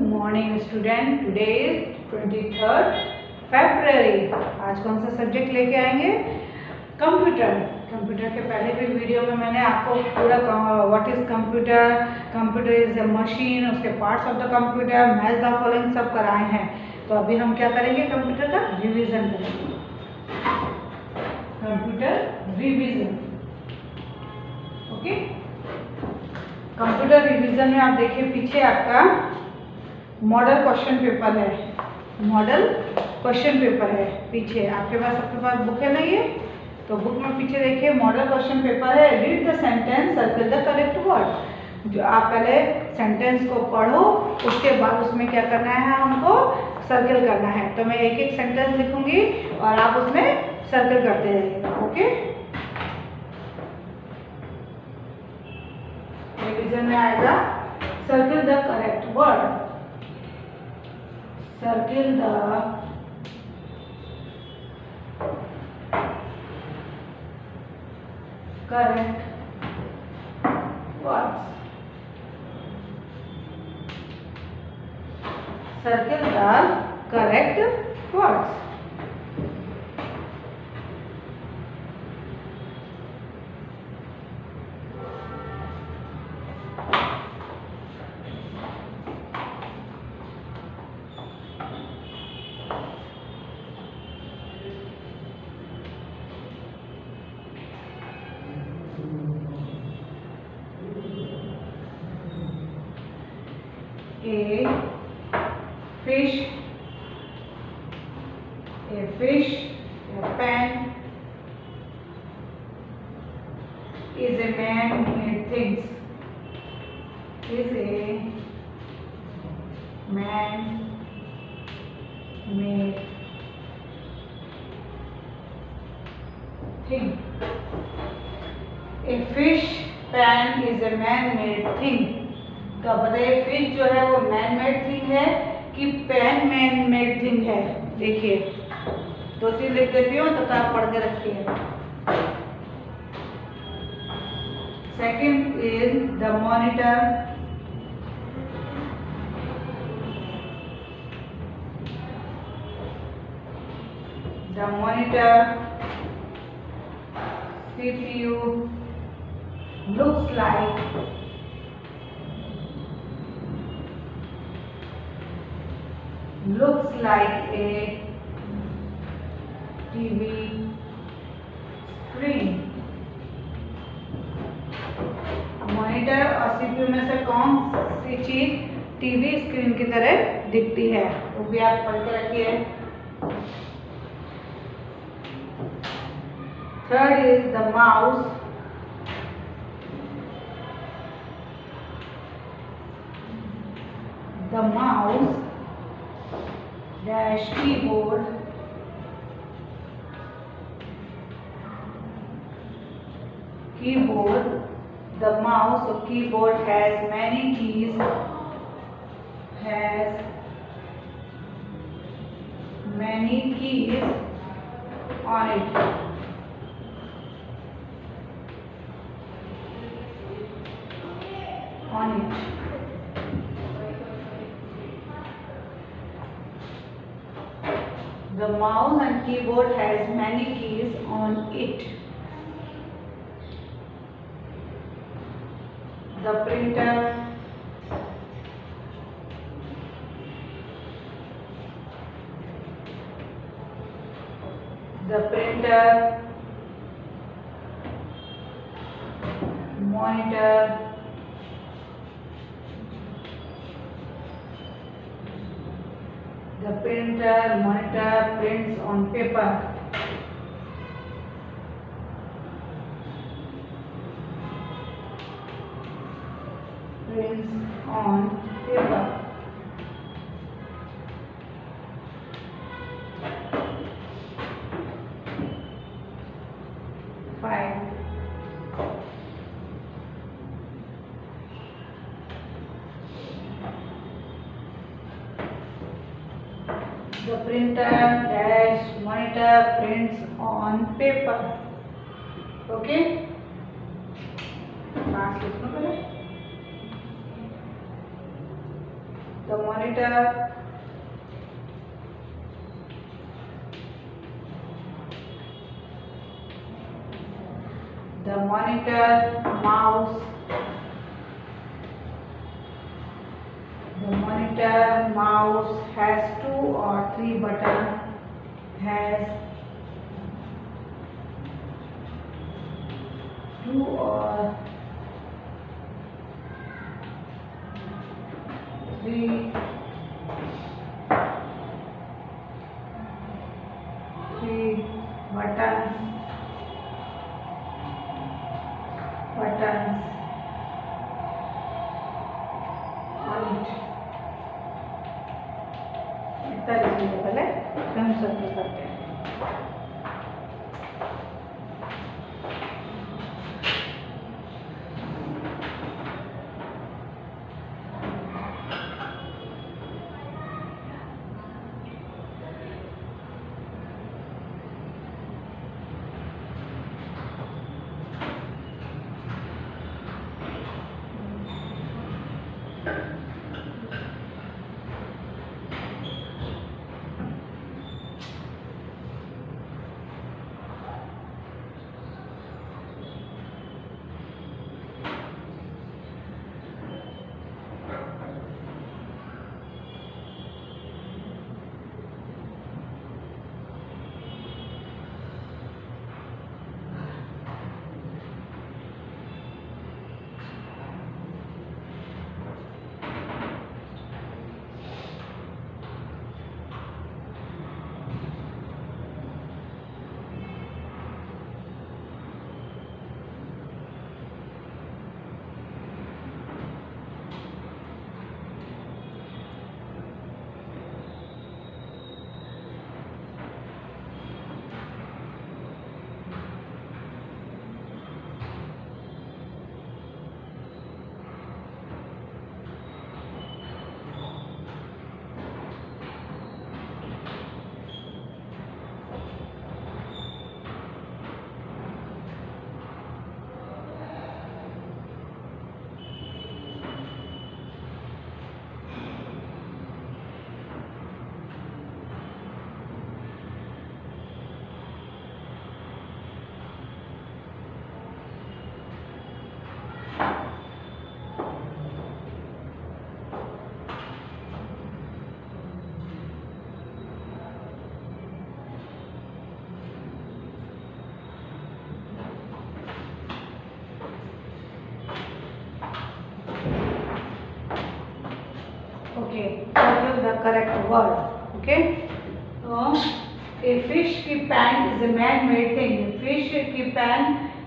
Morning student. Today is 23 फरवरी। आज कौन सा सब्जेक्ट लेके आएंगे? कंप्यूटर। कंप्यूटर के पहले भी वीडियो में मैंने आपको पूरा what is computer, computer is a machine, उसके parts of the computer, match the following सब कराए हैं। तो अभी हम क्या करेंगे? कंप्यूटर का रिवीजन करेंगे। Computer revision. Okay, computer revision में आप देखिए पीछे आपका मॉडल क्वेश्चन पेपर है। मॉडल क्वेश्चन पेपर है पीछे आपके पास, सबके पास बुक है ना? ये तो बुक में पीछे देखिए मॉडल क्वेश्चन पेपर है। Read the sentence, circle the correct word. जो आप पहले सेंटेंस को पढ़ो, उसके बाद उसमें क्या करना है? हमको सर्कल करना है। तो मैं एक एक सेंटेंस लिखूंगी और आप उसमें सर्कल करते रहिएगा। ओके, रिवीजन में आएगा circle the correct word. Circle the correct words. Circle the correct words. A fish, a pen is a man-made things. Is a man-made thing. A fish pan is a man-made thing. तो आप बताइए fish जो है वो man made thing है कि pen man made thing है? देखिए दो चीज लिख देती हूँ तो आप पढ़ के रखिए। Second is the monitor. The monitor CPU looks like a TV screen. Monitor और CPU में से कौन सी चीज टीवी स्क्रीन की तरह दिखती है? वो भी आप पढ़ के रखिए। Third is the mouse. The mouse dash keyboard the mouse or keyboard has many keys on it. The mouse and keyboard has many keys on it. The printer monitor prints on paper. Five. The printer dash monitor prints on paper. Okay. the monitor mouse, the monitor mouse has 2 or 3 buttons, has 2 or 3 buttons on it. इतना लिखिए पहले हम circle करते हैं। Okay, that is the correct word. Okay, so a fish की pan is a man-made thing. Fish की pan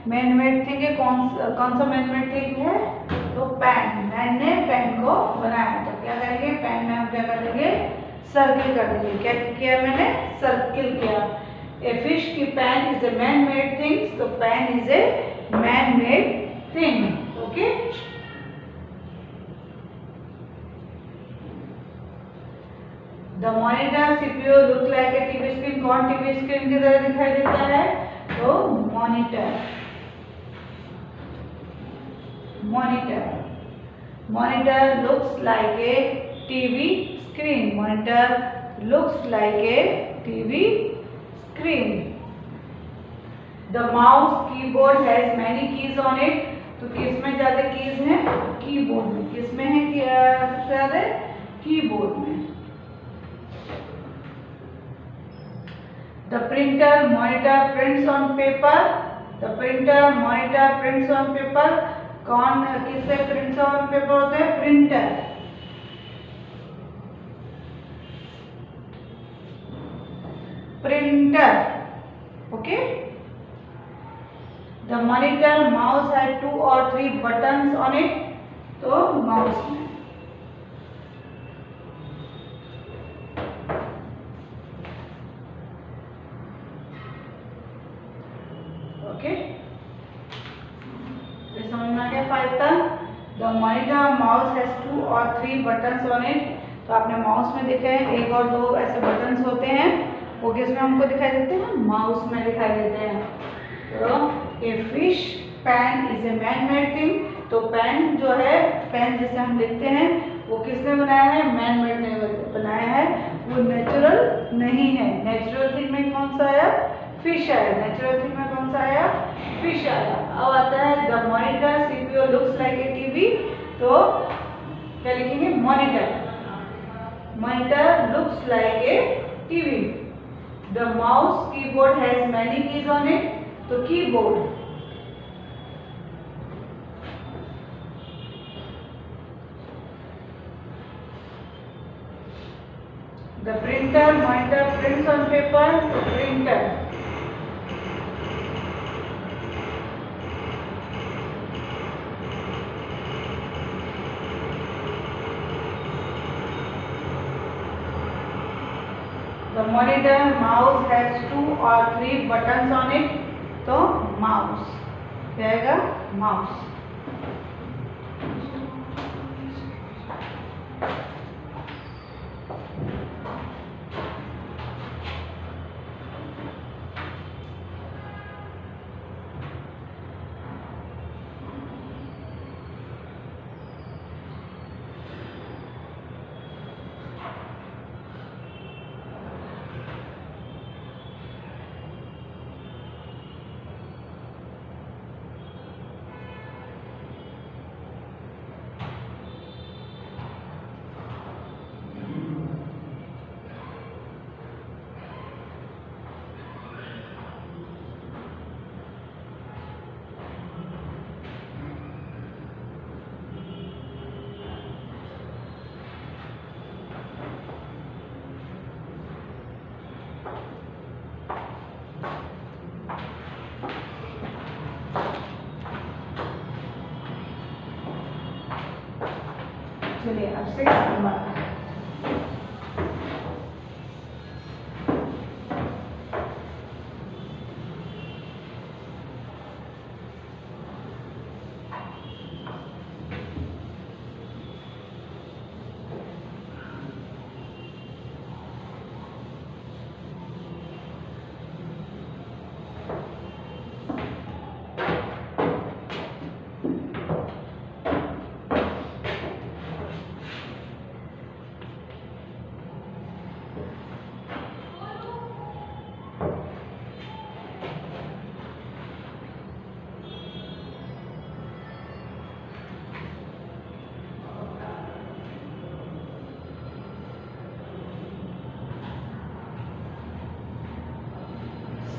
man-made thing है। कौन सा man-made thing है? तो pan, man ने pan को बनाया। तो क्या करेंगे? pan में हम क्या कर देंगे? सर्किल कर देंगे। क्या किया मैंने? सर्किल किया। A fish की pan is a man-made thing. तो pan is a man-made thing. Okay. The monitor CPU look like a TV screen. कौन TV screen की तरह दिखाई देता है? तो monitor looks like a TV screen. Monitor looks like a TV screen. The mouse keyboard has many keys on it. तो किसमें ज़्यादा keys हैं? कीबोर्ड में। किसमें है सबसे ज़्यादा? कीबोर्ड में। The printer monitor prints on paper. The printer monitor prints on paper. कौन किससे prints on paper होते हैं? Printer. Okay. The monitor mouse has 2 or 3 buttons on it. तो mouse में। Okay. ये समझ में आ गया Python. The monitor mouse has 2 or 3 buttons on it. तो आपने माउस में देखे हैं 1 और 2 ऐसे बटन्स होते हैं। वो किसमें हमको दिखाई देते हैं? माउस में दिखाई देते हैं। तो a fish pan is a man-made thing. तो पेन जो है, पेन जिसे हम लिखते हैं वो किसने बनाया है? मैन मेड ने बनाया है, वो नेचुरल नहीं है। नेचुरल थिंग में कौन सा आया? फिश आया। नेचुरल थिंग में कौन सा आया? फिश आया। अब आता है the monitor CPU looks like a TV, तो क्या लिखेंगे? Monitor. Monitor looks like a TV. The mouse keyboard has many keys on it, तो keyboard. The printer monitor prints on paper, printer. The monitor mouse has 2 or 3 buttons on it, तो mouse क्या आएगा? mouse. चलिए अब 6 number.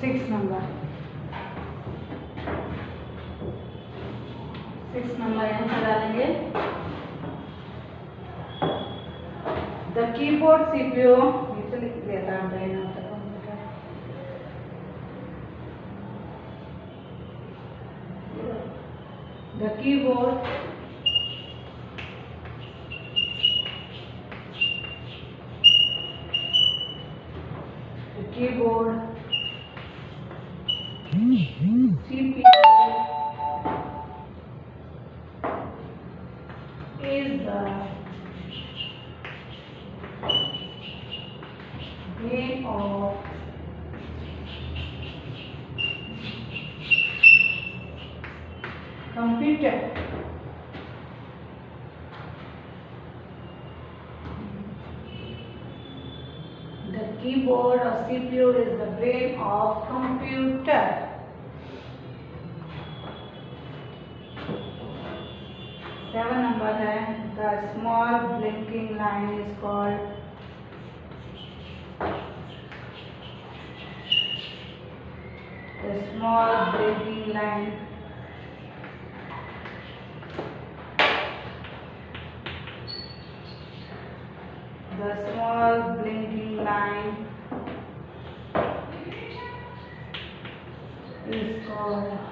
Six number यहाँ पर डालेंगे। The keyboard CPU, ये तो लिख दिया था the keyboard CPU is the brain of computer. The keyboard or CPU is the brain of computer. Seven number है the small blinking line is called the small blinking line the small blinking line is called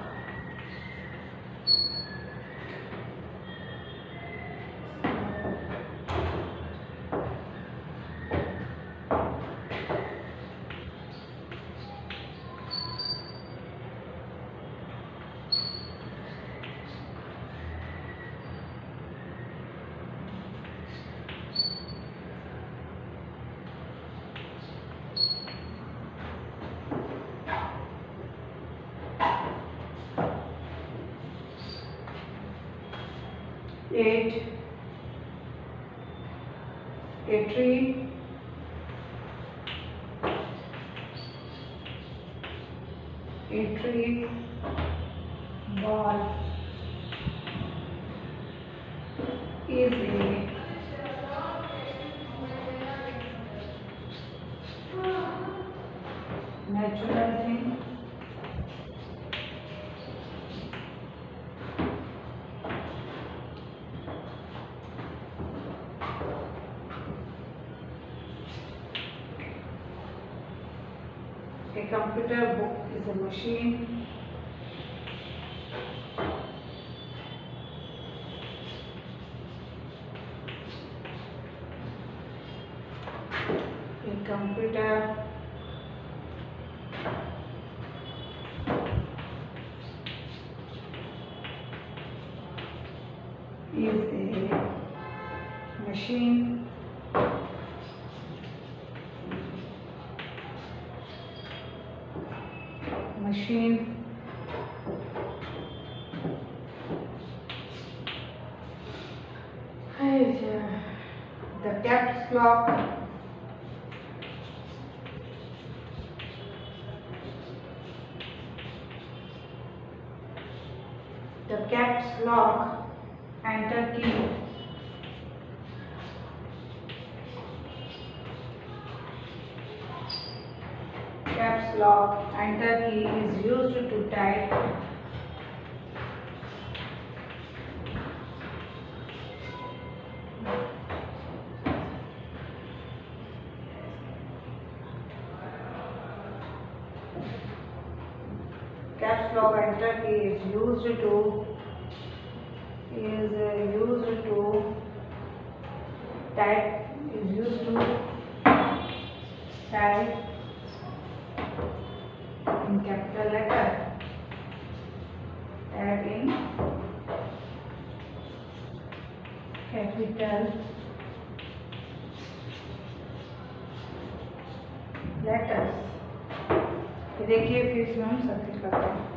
at A tree. A tree. Ball is a natural thing. A computer book is a machine. A computer is a machine. Machine. The caps lock. The caps lock. Enter key. Caps lock. Enter key is used to type. Caps lock enter key is used to type in capital letter. Type in capital letters. देखिए फिर इसमें हम submit करते हैं.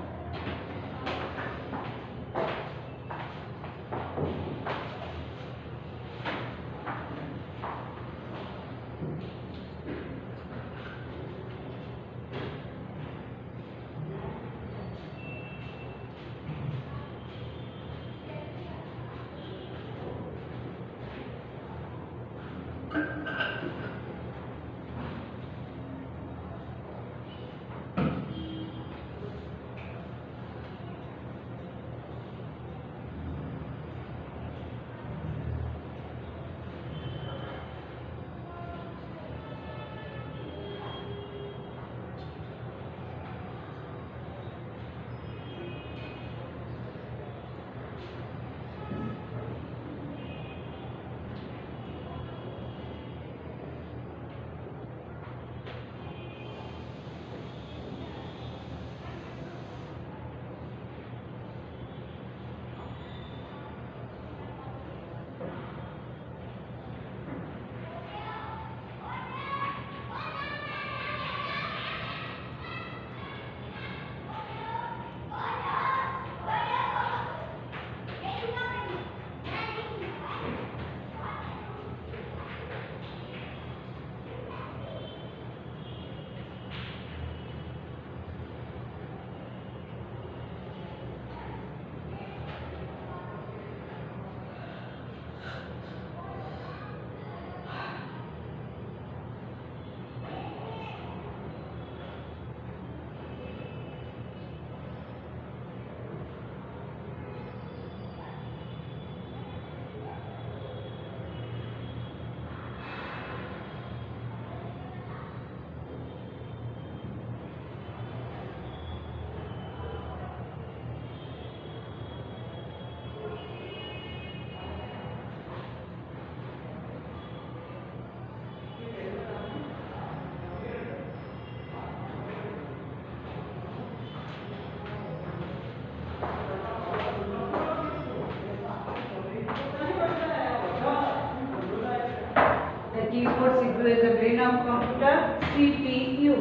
Keyboard CPU is the brain of computer. CPU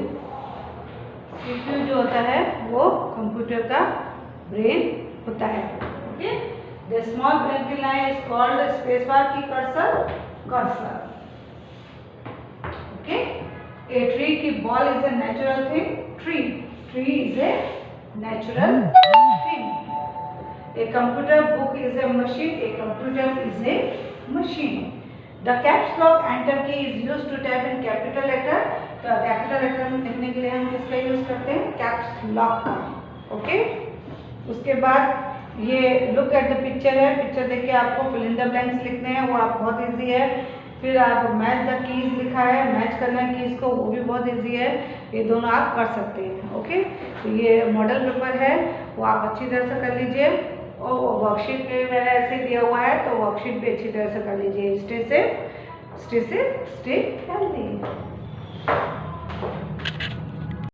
जो होता है वो कंप्यूटर का ब्रेन होता है. Okay, the small blank line is called space bar की कर्सर. A tree की ball is a natural thing. Tree is a natural thing. A computer book is a machine. A computer is a machine. The caps lock enter key is used to type in capital letter. तो capital letter में लिखने के लिए हम किसका use करते हैं? Caps lock का. ओके. उसके बाद ये लुक एट द पिक्चर है. पिक्चर देख के आपको फिल इन द ब्लैंक्स लिखने हैं, वो आप बहुत इजी है. फिर आप मैच द कीज लिखा है, मैच करना है कीज को, वो भी बहुत इजी है. ये दोनों आप कर सकते हैं. ओके. तो ये मॉडल पेपर है, वो आप अच्छी तरह से कर लीजिए. और वर्कशीट में मैंने ऐसे दिया हुआ है, तो वर्कशीट भी अच्छी तरह से कर लीजिए. Stay healthy.